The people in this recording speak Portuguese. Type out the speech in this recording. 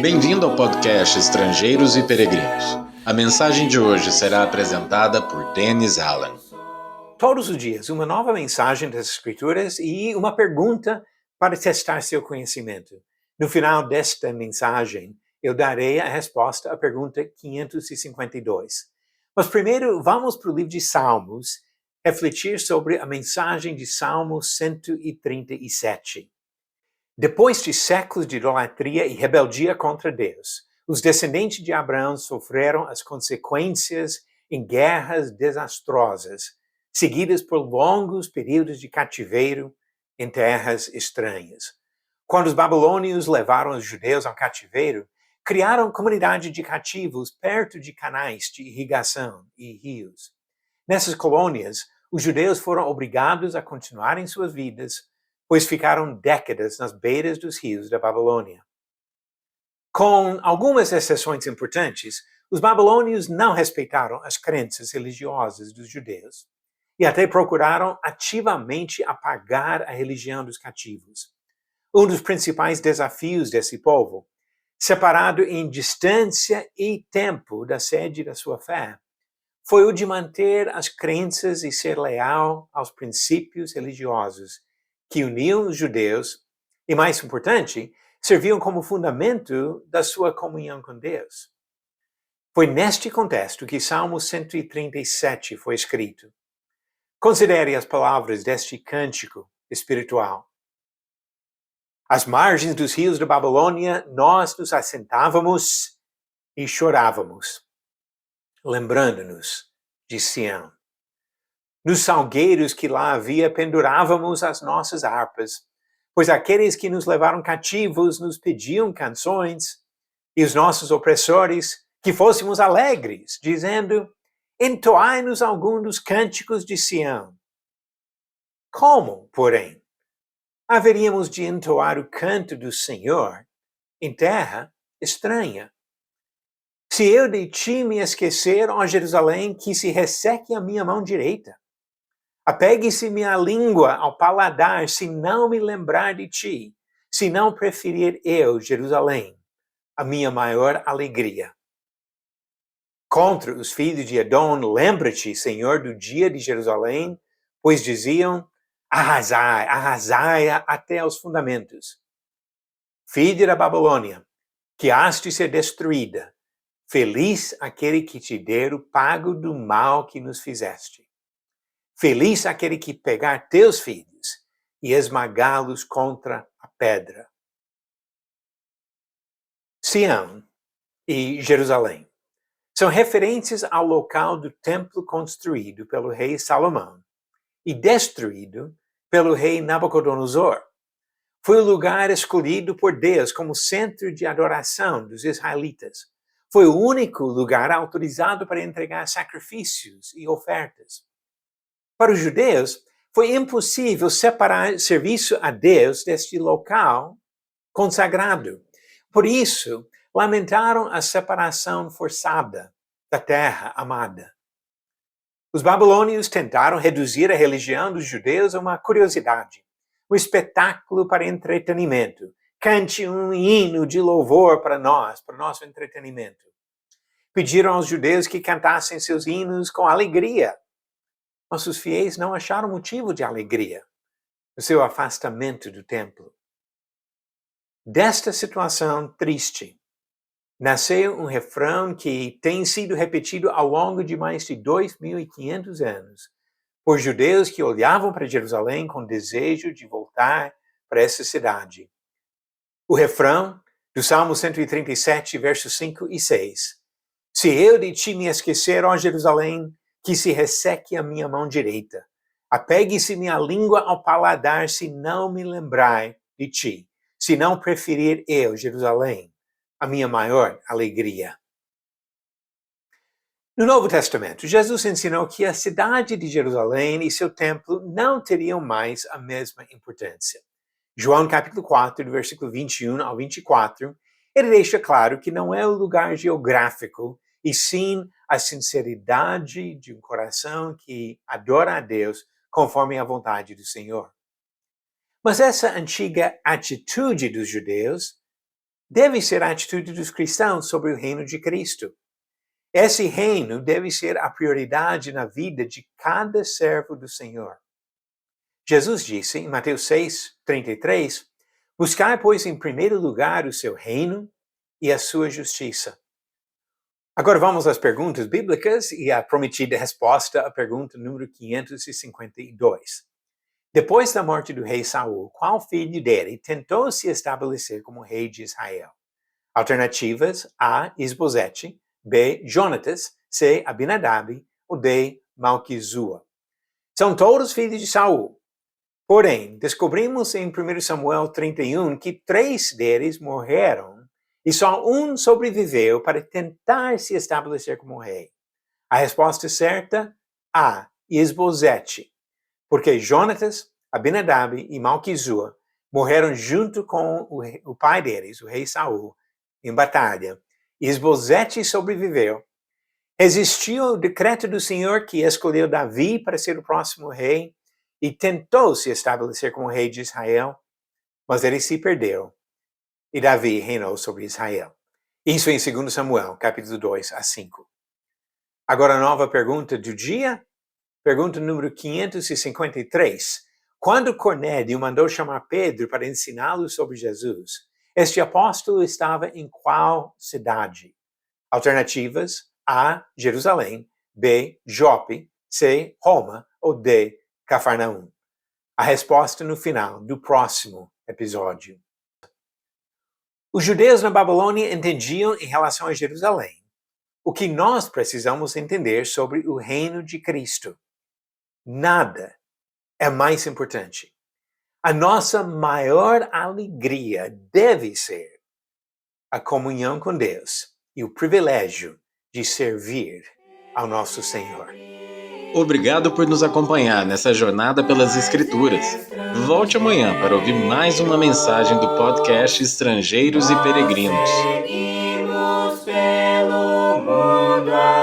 Bem-vindo ao podcast Estrangeiros e Peregrinos. A mensagem de hoje será apresentada por Dennis Allen. Todos os dias, uma nova mensagem das Escrituras e uma pergunta para testar seu conhecimento. No final desta mensagem, eu darei a resposta à pergunta 552. Mas primeiro, vamos para o livro de Salmos, refletir sobre a mensagem de Salmo 137. Depois de séculos de idolatria e rebeldia contra Deus, os descendentes de Abraão sofreram as consequências em guerras desastrosas, seguidas por longos períodos de cativeiro em terras estranhas. Quando os babilônios levaram os judeus ao cativeiro, criaram comunidade de cativos perto de canais de irrigação e rios. Nessas colônias, os judeus foram obrigados a continuarem suas vidas, pois ficaram décadas nas beiras dos rios da Babilônia. Com algumas exceções importantes, os babilônios não respeitaram as crenças religiosas dos judeus e até procuraram ativamente apagar a religião dos cativos. Um dos principais desafios desse povo, separado em distância e tempo da sede da sua fé, foi o de manter as crenças e ser leal aos princípios religiosos que uniam os judeus e, mais importante, serviam como fundamento da sua comunhão com Deus. Foi neste contexto que Salmo 137 foi escrito. Considere as palavras deste cântico espiritual. Às margens dos rios da Babilônia, nós nos assentávamos e chorávamos, lembrando-nos de Sião. Nos salgueiros que lá havia, pendurávamos as nossas harpas, pois aqueles que nos levaram cativos nos pediam canções, e os nossos opressores que fôssemos alegres, dizendo: entoai-nos algum dos cânticos de Sião. Como, porém, haveríamos de entoar o canto do Senhor em terra estranha? Se eu de ti me esquecer, ó Jerusalém, que se resseque a minha mão direita. Apegue-se minha língua ao paladar, se não me lembrar de ti, se não preferir eu, Jerusalém, a minha maior alegria. Contra os filhos de Edom, lembra-te, Senhor, do dia de Jerusalém, pois diziam, arrasai, arrasai até aos fundamentos. Filha da Babilônia, que has de ser destruída, feliz aquele que te der o pago do mal que nos fizeste. Feliz aquele que pegar teus filhos e esmagá-los contra a pedra. Sião e Jerusalém são referências ao local do templo construído pelo rei Salomão e destruído pelo rei Nabucodonosor. Foi o lugar escolhido por Deus como centro de adoração dos israelitas. Foi o único lugar autorizado para entregar sacrifícios e ofertas. Para os judeus, foi impossível separar serviço a Deus deste local consagrado. Por isso, lamentaram a separação forçada da terra amada. Os babilônios tentaram reduzir a religião dos judeus a uma curiosidade, um espetáculo para entretenimento. Cante um hino de louvor para nós, para nosso entretenimento. Pediram aos judeus que cantassem seus hinos com alegria. Nossos fiéis não acharam motivo de alegria no seu afastamento do templo. Desta situação triste, nasceu um refrão que tem sido repetido ao longo de mais de 2.500 anos por judeus que olhavam para Jerusalém com desejo de voltar para essa cidade. O refrão do Salmo 137, versos 5 e 6. Se eu de ti me esquecer, ó Jerusalém, que se resseque a minha mão direita. Apegue-se minha língua ao paladar, se não me lembrar de ti, se não preferir eu, Jerusalém, a minha maior alegria. No Novo Testamento, Jesus ensinou que a cidade de Jerusalém e seu templo não teriam mais a mesma importância. João capítulo 4, do versículo 21 ao 24, ele deixa claro que não é o lugar geográfico, e sim a sinceridade de um coração que adora a Deus conforme a vontade do Senhor. Mas essa antiga atitude dos judeus deve ser a atitude dos cristãos sobre o reino de Cristo. Esse reino deve ser a prioridade na vida de cada servo do Senhor. Jesus disse em Mateus 6:33, buscai, pois, em primeiro lugar o seu reino e a sua justiça. Agora vamos às perguntas bíblicas e a prometida resposta à pergunta número 552. Depois da morte do rei Saul, qual filho dele tentou se estabelecer como rei de Israel? Alternativas: A. Isbosete, B. Jonatas, C. Abinadab ou D. Malquizua. São todos filhos de Saul. Porém, descobrimos em 1 Samuel 31 que 3 deles morreram e só um sobreviveu para tentar se estabelecer como rei. A resposta certa: A. Isbosete, porque Jonatas, Abinadab e Malquizua morreram junto com o pai deles, o rei Saul, em batalha. Isbosete sobreviveu, resistiu ao decreto do Senhor que escolheu Davi para ser o próximo rei e tentou se estabelecer como rei de Israel, mas ele se perdeu e Davi reinou sobre Israel. Isso em 2 Samuel, capítulo 2-5. Agora a nova pergunta do dia, pergunta número 553. Quando Cornélio mandou chamar Pedro para ensiná-lo sobre Jesus, este apóstolo estava em qual cidade? Alternativas: A. Jerusalém, B. Jope, C. Roma ou D. Cafarnaum. A resposta no final do próximo episódio. Os judeus na Babilônia entendiam em relação a Jerusalém o que nós precisamos entender sobre o reino de Cristo. Nada é mais importante. A nossa maior alegria deve ser a comunhão com Deus e o privilégio de servir ao nosso Senhor. Obrigado por nos acompanhar nessa jornada pelas Escrituras. Volte amanhã para ouvir mais uma mensagem do podcast Estrangeiros e Peregrinos. Seguimos pelo mundo.